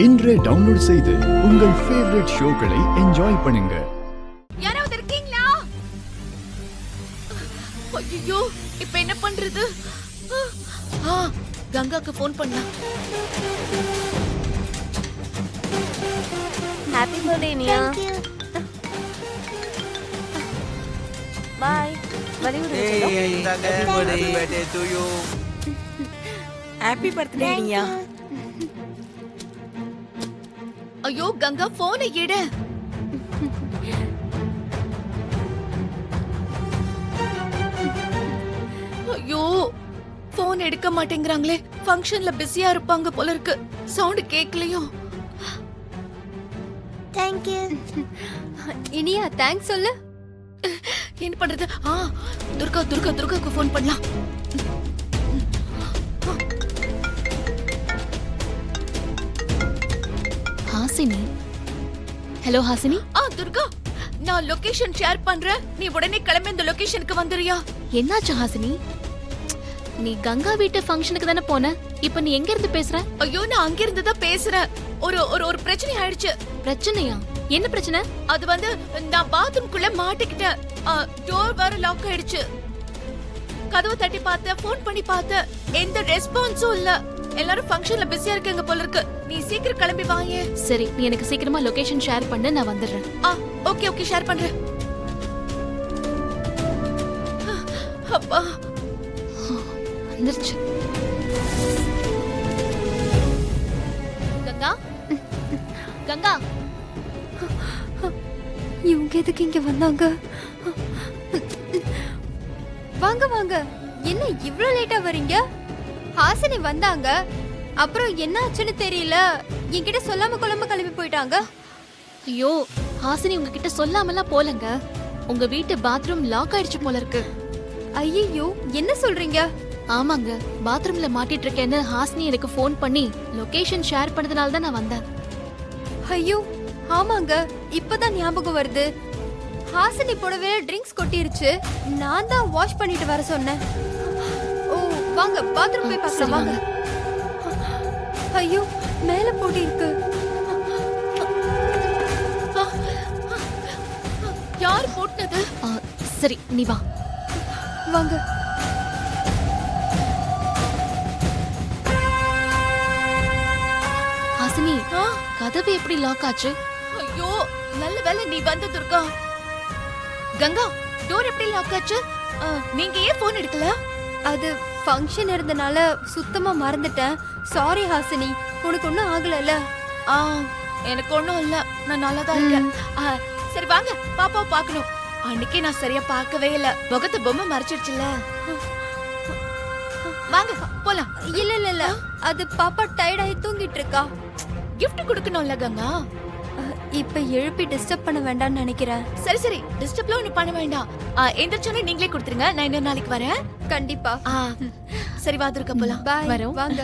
இன்றே டவுன்லோட் செய்து உங்கள் ஃபேவரட் ஷோக்களை என்ஜாய் பண்ணுங்க. யாராவது இருக்கீங்களா? ஐயோ, இப்ப என்ன பண்றது? கங்காக்கு ஃபோன் பண்ணலாம். Happy birthday Niya. பை. வலிவுடு. Happy birthday to you. Happy birthday Niya. ஐயோ கங்கா, போனை எடு. ஐயோ, போன் எடுக்க மாட்டேங்கிறாங்களே. ஃபங்க்ஷன்ல பிஸியா இருப்பாங்க போல இருக்கு. சவுண்ட் கேக்கலையும். Thank you. இனியா தேங்க்ஸ் சொல்லு. என்ன பண்றது? துர்காக்கு ஃபோன் பண்ணலாம். ஹாசினி. ஹலோ ஹாசினி. துர்கா, நான் லொகேஷன் ஷேர் பண்றேன். நீ உடனே கிளம்பி இந்த லொகேஷனுக்கு வந்துறியா? என்னாச்சு ஹாசினி? நீ கங்கா வீட்டு ஃபங்க்ஷனுக்கு தானே போன. இப்போ நீ எங்க இருந்து பேசுற? ஐயோ, நான் அங்க இருந்து தான் பேசுறேன். ஒரு பிரச்சனை ஆயிடுச்சு. பிரச்சனையா? என்ன பிரச்சனை? அது வந்து நான் பாத்ரூம்குள்ள மாட்டிக்கிட்டேன். டோர் வேற லாக் ஆயிடுச்சு. கதவு தட்டி பார்த்தேன், ஃபோன் பண்ணி பார்த்தேன், எந்த ரெஸ்பான்ஸும் இல்ல. எல்லாரும் ஃபங்க்ஷன்ல பிஸியா இருக்காங்க போல இருக்கு. நீ சீக்கிரம் கிளம்பி வாங்க. சரி, நீ எனக்கு சீக்கிரமா லொகேஷன் ஷேர் பண்ணு, நான் வந்துடுறேன். ஓகே ஷேர் பண்றேன். அப்பா வந்துருச்சு. கங்கா, கங்கா, இவங்க எதுக்கு இங்க வந்தாங்க? வாங்க வாங்க. என்ன இவ்ளோ லேட்டா வரீங்க? ஹாசினி வந்தாங்க, அப்புறம் என்ன ஆச்சுன்னு தெரியல, என்கிட்ட சொல்லாம கிளம்பி போயிட்டாங்க. ஐயோ, ஹாசினி உங்ககிட்ட சொல்லாமலாம் போலங்க. உங்க வீட்டு பாத்ரூம் லாக் ஆயிடுச்சு போல இருக்கு. ஐயோ, என்ன சொல்றீங்க? ஆமாங்க, பாத்ரூம்ல மாட்டிட்டு இருக்கேன்னு ஹாசினி எனக்கு ஃபோன் பண்ணி லொகேஷன் ஷேர் பண்ணதுனால தான் நான் வந்தேன். ஐயோ ஆமாங்க, இப்பதான் ஞாபகம் வருது. ஹாசினி புடவை ட்ரிங்க்ஸ் கொட்டிருச்சு. நான் தான் வாஷ் பண்ணிட்டு வர சொன்னேன். ஓ வாங்க, பாத்ரூம் போய் பார்க்கலாம் வாங்க. ஐயோ, மேல போட்டி இருக்கு. யார் போட்டது? சரி, நீ வா. வாங்க. ஹாசினி, கதவு எப்படி லாக் ஆச்சு? ஐயோ, நல்ல வேளை நீ வந்த துர்கா. கங்கா, டோர் எப்படி லாக் ஆச்சு? நீங்க ஏன் போன் எடுக்கல? அது ஃபங்க்ஷன் இருந்தனால சுத்தமா மறந்துட்டேன். சாரி ஹாசினி, உனக்கு ஒண்ணும் ஆகலல? எனக்கு ஒண்ணும் இல்ல, நான் நல்லா தான் இருக்கேன். சரி வாங்க, பாப்பாவை பார்க்கணும். அன்னைக்கு நான் சரியா பார்க்கவே இல்ல, முகத்தை பொம்மை மறைச்சிடுச்சுல. வாங்க போலாம். இல்ல, அது பாப்பா டயர்ட் ஆகி தூங்கிட்டு இருக்கா. கிஃப்ட் கொடுக்கணும்ல கங்கா. இப்ப எழுப்பி டிஸ்டர்ப் பண்ண வேண்டாம்னு நினைக்கிறேன். சரி, டிஸ்டர்ப்லாம் ஒண்ணு பண்ண வேண்டாம். எந்திரச்சோனே நீங்களே கொடுத்துருங்க, நான் இன்னொரு நாளைக்கு வரேன். கண்டிப்பா. சரி வா துர்கா, போலாம். பாய். வரோம். வாங்க.